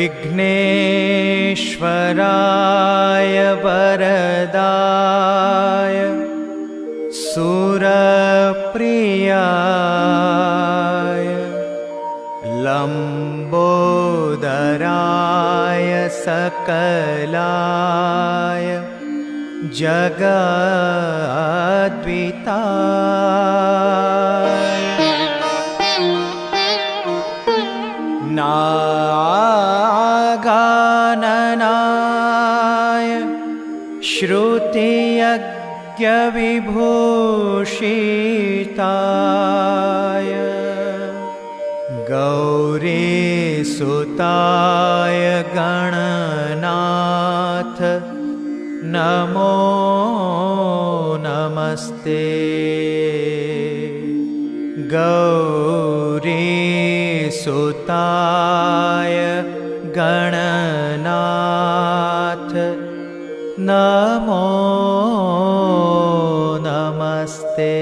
विघ्नेश्वराय वरदाय सुरप्रियाय लंबोदराय सकलाय जगद्विताय नागाननाय श्रुतियज्ञविभूषिताय गौरीसुताय गणनाथ नमो नमस्ते। गौरीसुताय गणनाथ नमो नमस्ते।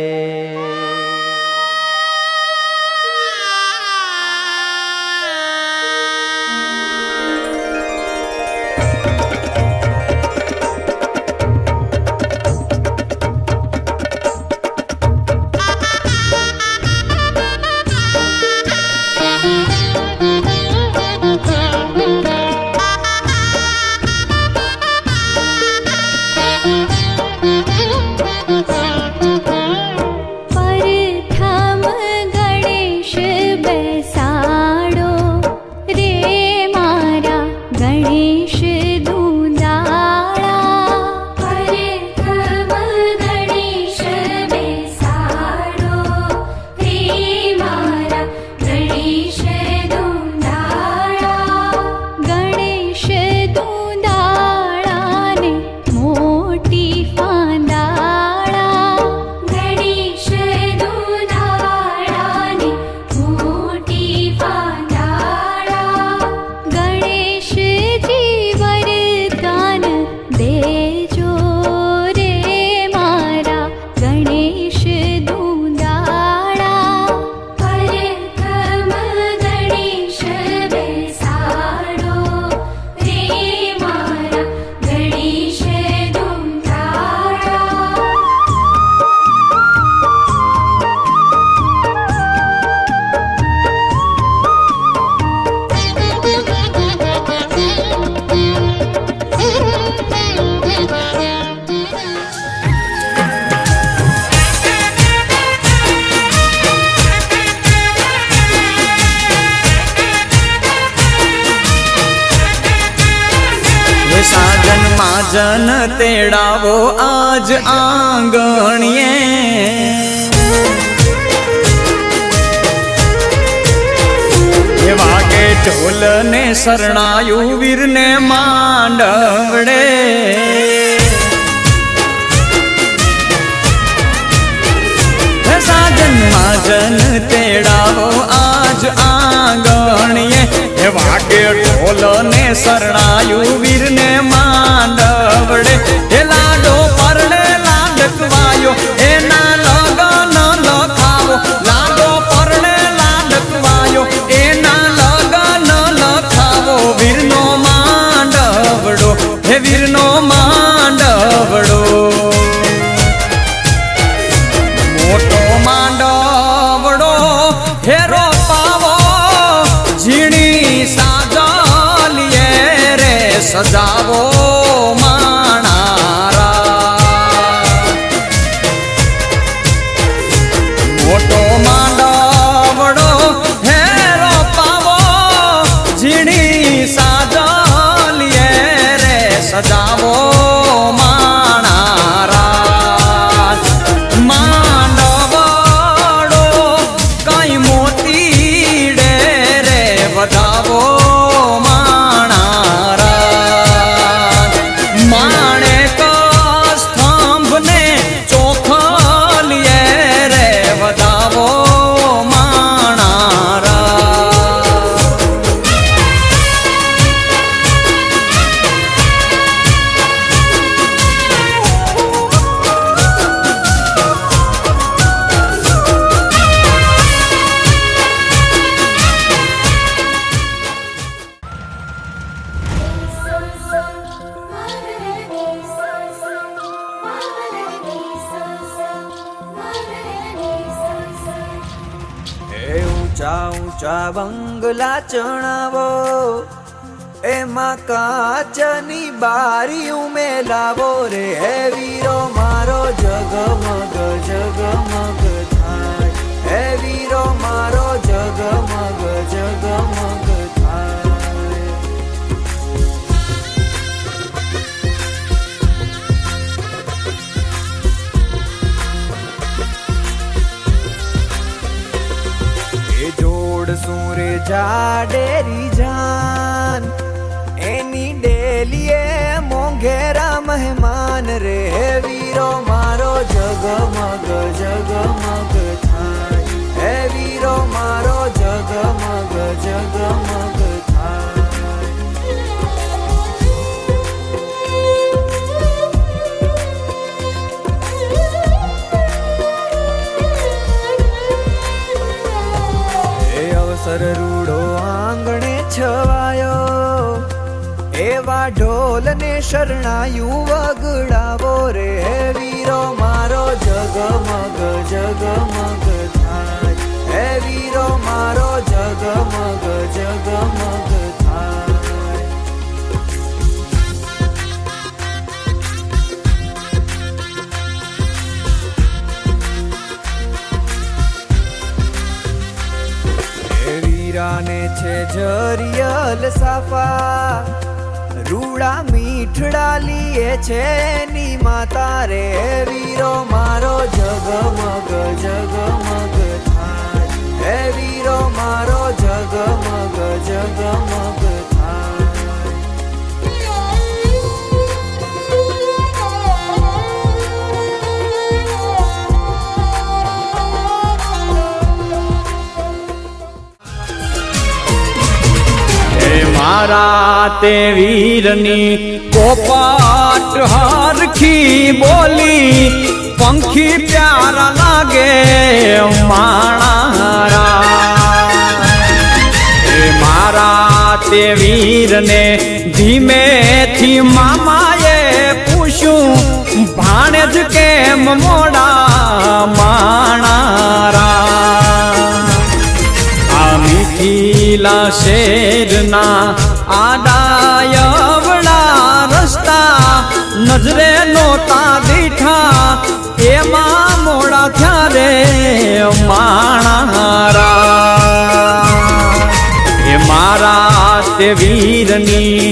साजन माजन तेड़ावो आज आंगणिए वागे ढोल ने शरणायु वीर ने मांडवड़े साजन माजन तेड़ावो आज आंगणिए वागे ढोल ने शरणायु वीर ने मांडवड़े लाडो परणे लाडकवायो एना लगन लखावो लाडो परणे लाडकवायो एना लगन लखावो वीरनो मांडवड़ो हे वीरनो मांड ઊંચા ઊંચા બંગલા ચણાવો, એમાં કાચની બારી ઉમેલાવો રે. હે વીરો મારો જગમગ જગમગ થાય, હે વીરો મારો જગમગ જગમગ થાય. એ જોડશું રે જાડેરી જાન, એની ડેલીએ મોંઘેરા મહેમાન રે. હે વીરો મારો જગમગ જગમગ થાય, હે વીરો મારો જગમગ જગમગ થાય. એ અવસર રૂડો આંગણે છવાયો, એવા ઢોલ ને શરણાયું વગડાવો રે. હે વીરો મારો જગમગ જગમગ થાય, હે વીરો મારો જગમગ જગમગ થાય. હે વીરાને છે જરિયલ સાફા, રૂડા મીઠડા લીએ છે એની માતા રે. હે વીરો મારો જગમગ જગમગ થાય, હે વીરો મારો જગમગ જગમગ થાય. મારા તે વીરની પોપટ હરખી બોલી, પંખી પ્યારા લાગે માણારા. મારા તે વીરને ધીમેથી મામાએ પૂછ્યું, ભાણેજ કેમ મોડા માણારા. મીઠીલા શેરના આડાયવડા રસ્તા નજરે નોતા દીઠા, એમાં મોડા થયા રે માણારા. એ મારા તે વીરની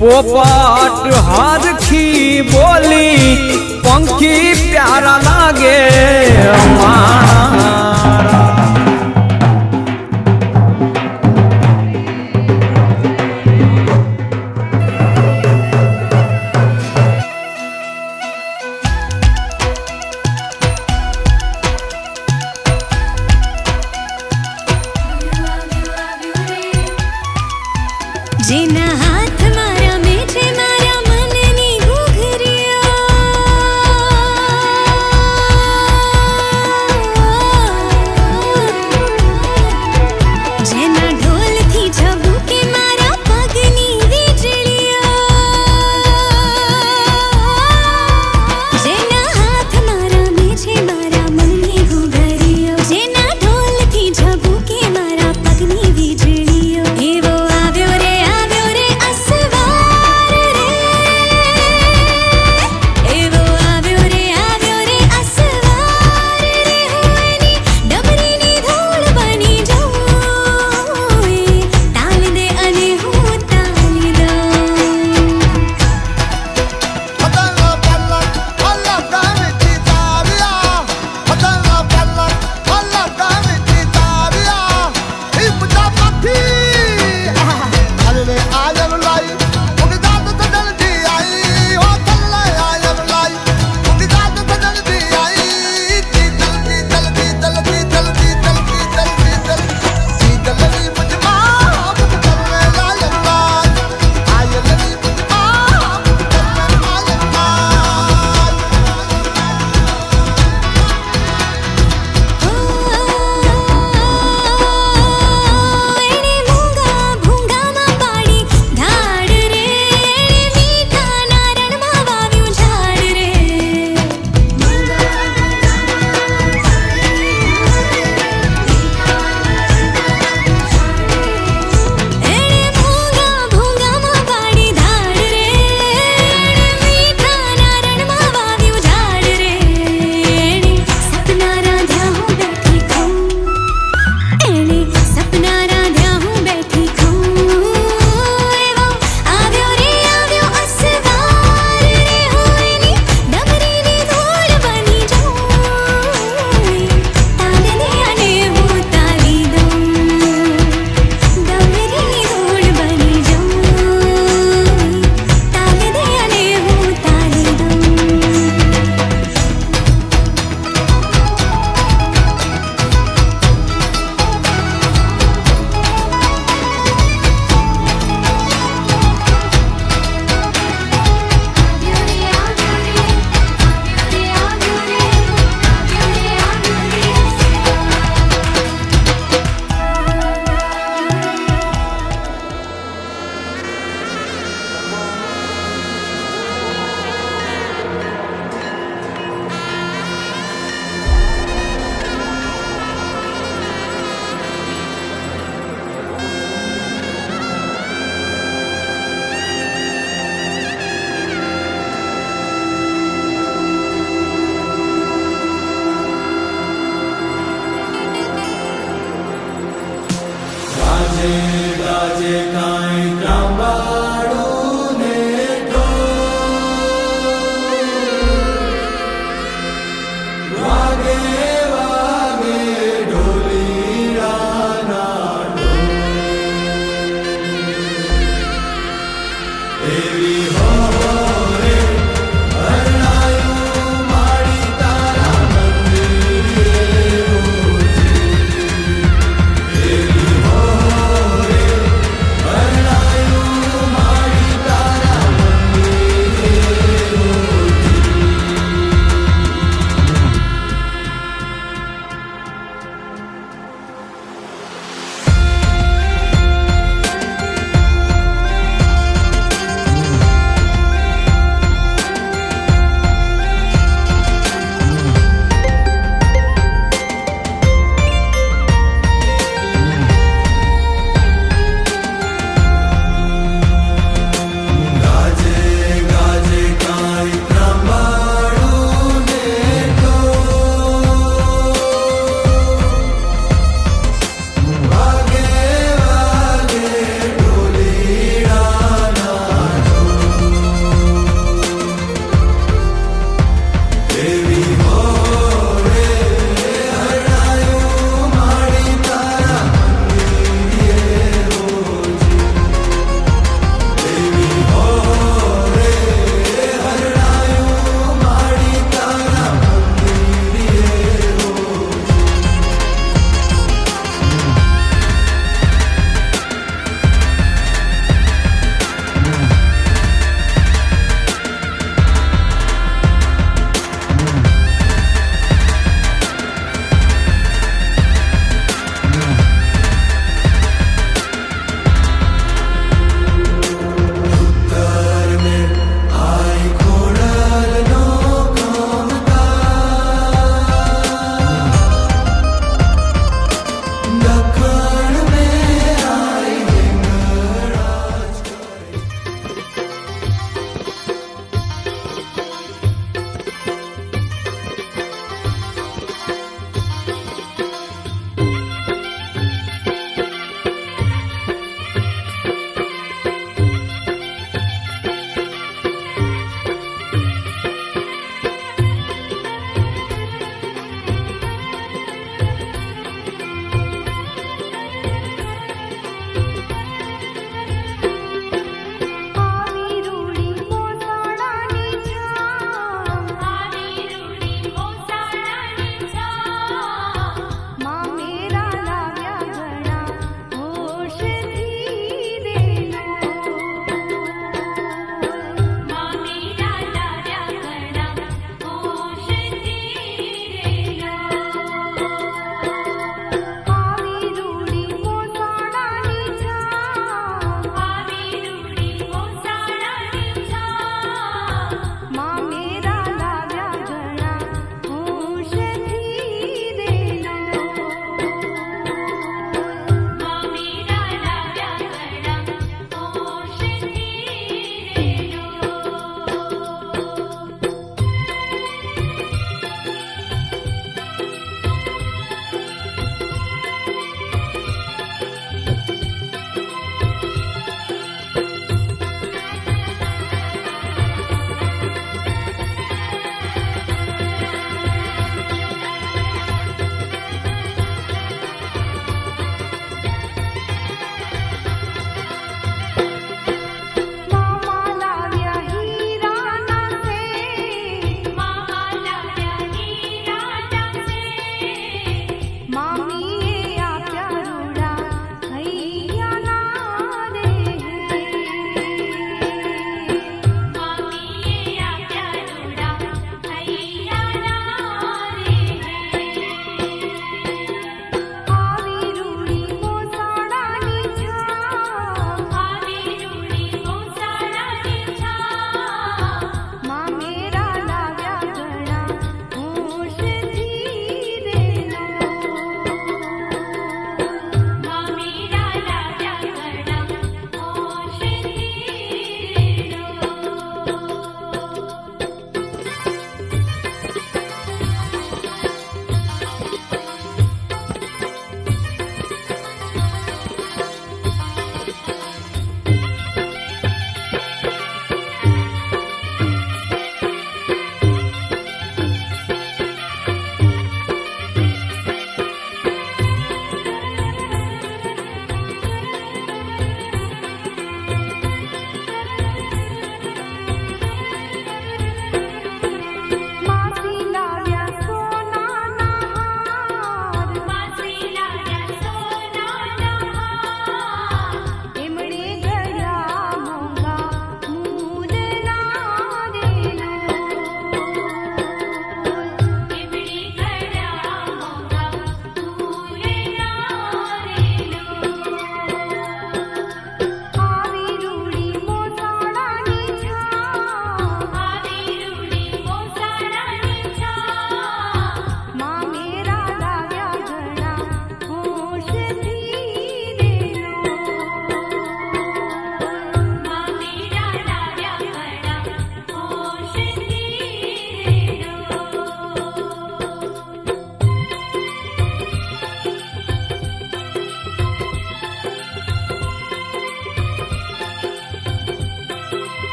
પોપટ હરખી બોલી, પંખી પ્યારા લાગે માણારા. જેના હાથ મારા મેઠે મારા મનની ઘૂઘરીઓ,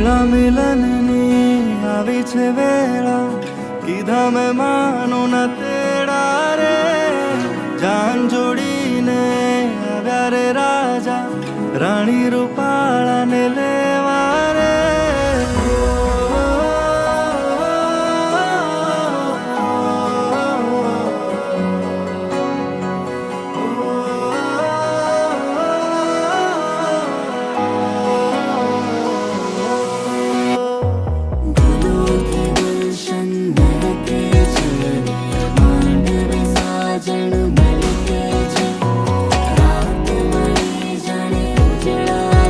મેળા મિલનની આવી છે વેળા, કીધા મેં માનો ના તેડા રે. જાન જોડીને આવ્યા રે રાજા, રાણી રૂપાળાને લેવા રે. રાત મળી જાણે ઉજળા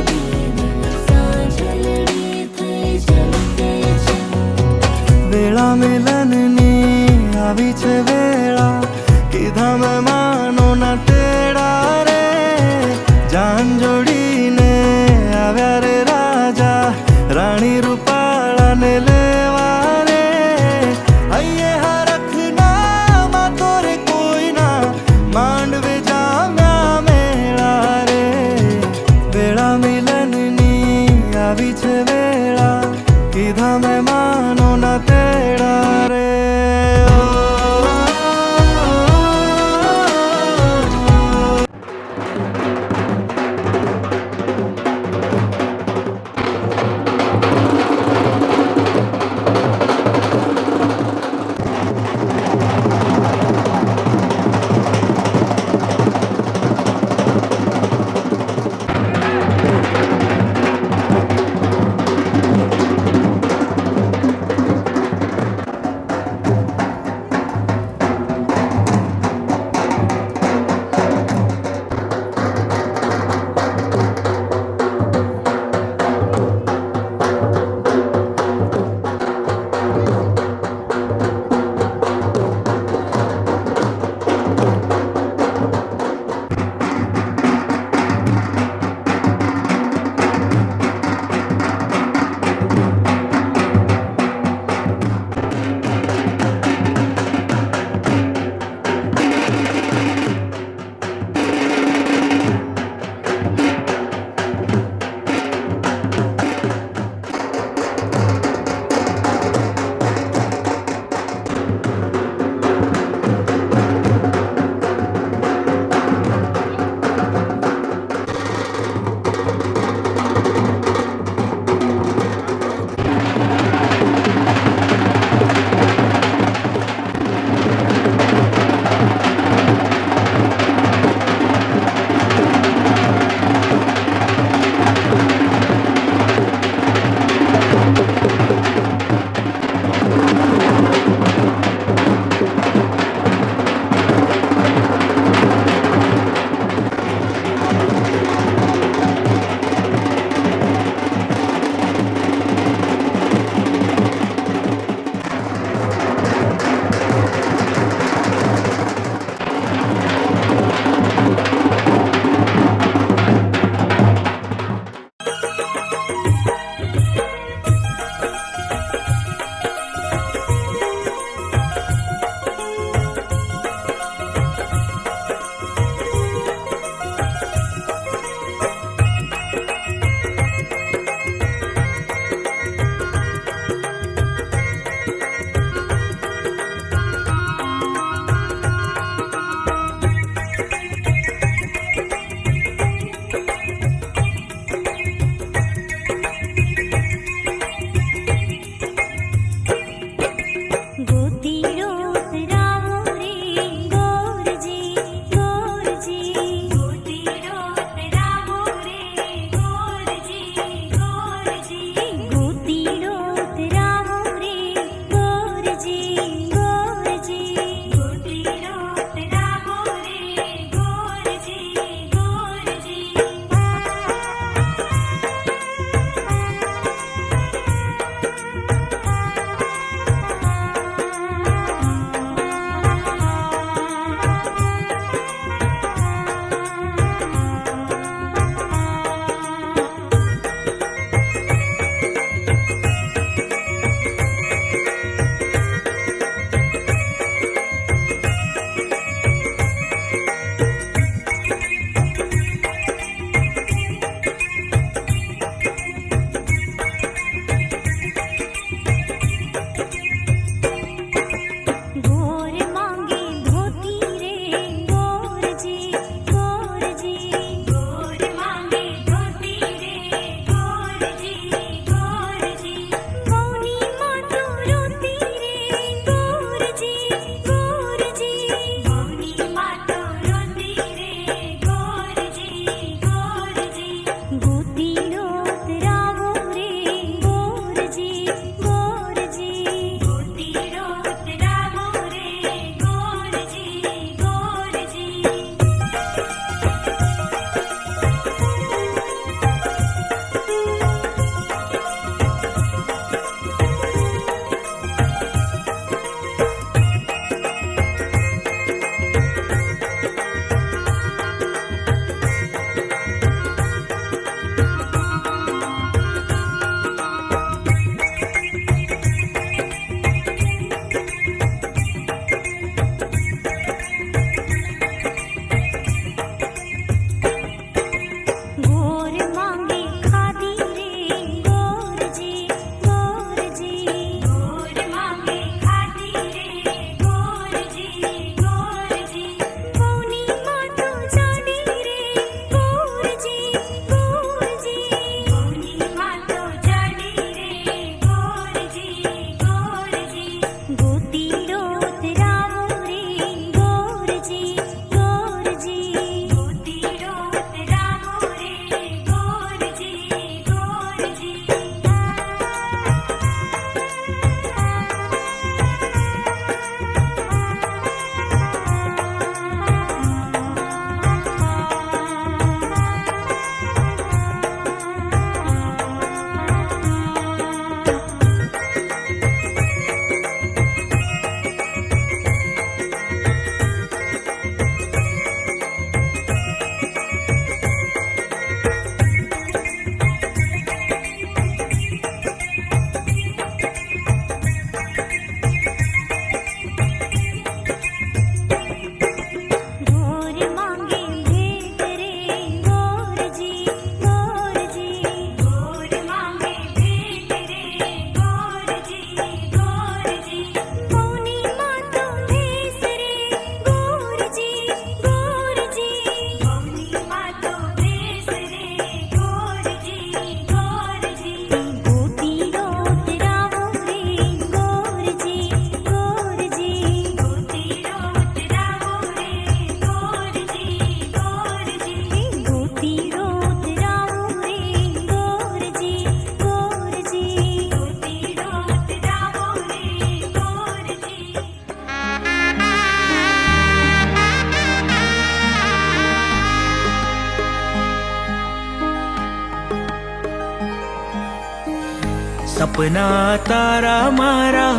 સપના તારા મારા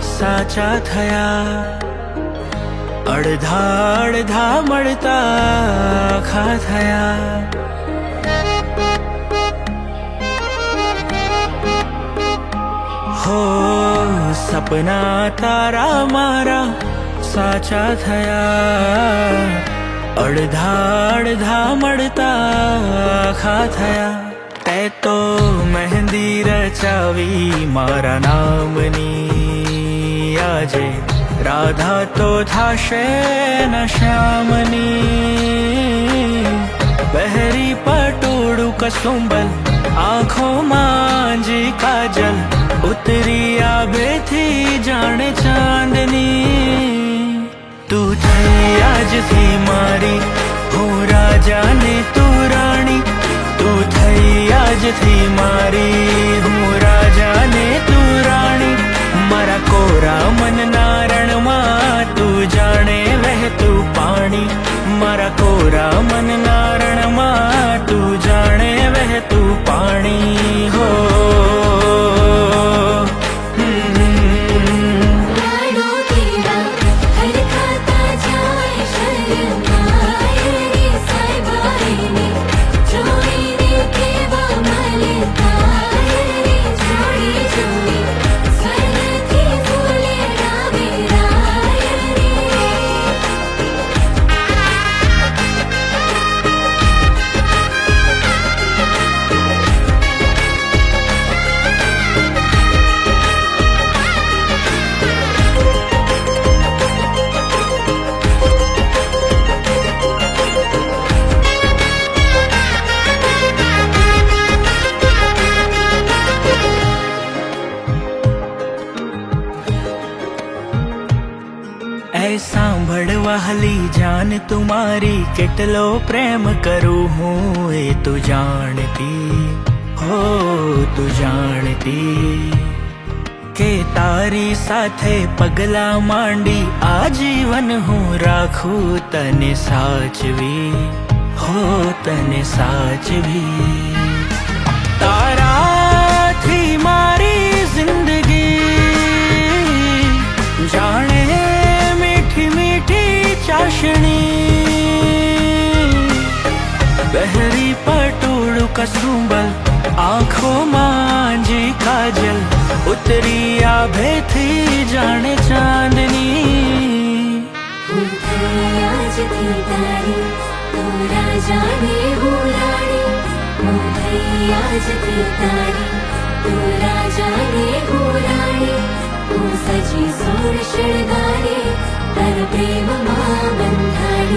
સાચા થયા, અડધા અડધા મળતા આખા થયા. હો સપના તારા મારા સાચા થયા, અડધા અડધા મળતા આખા થયા. તે તો મહેંદી રચાવી મારા નામની, આજે રાધા તો થાશે ન શ્યામની. બહેરી પટોળું કસુંબલ, આંખોમાં જી કાજલ, ઉતરી આભેથી જાણે ચાંદની. તું થઈ આજથી મારી, હું રાજા ને તું રાણી. તું થઈ આજથી મારી, હું રાજા ને તું રાણી. મારા કોરા મનના રણમાં તું જાણે વહેતું પાણી. મારા કોરા મનના રણમાં તું જાણે વહેતું પાણી. હો સાંભળ વહાલી જાન, તુમારી કેટલો પ્રેમ કરું હું એ તું જાણતી. હો તું જાણતી કે તારી સાથે પગલા માંડી આજીવન હું રાખું તને સાચવી. હો તને સાચવી. તારાથી મારી જિંદગી જાણે મીઠી ચાશણી. બહેરી પટોળું કસુંબલ, આંખોમાં જી કાજલ, ઉતરી આભેથી જાણે ચાંદની. હું થઈ આજથી તારી, તું રાજા ને હું રાણી. હું થઈ આજથી તારી, તું રાજા ને હું રાણી. હું સજી સોળ શણગારે, તારા પ્રેમમાં બંધાણી.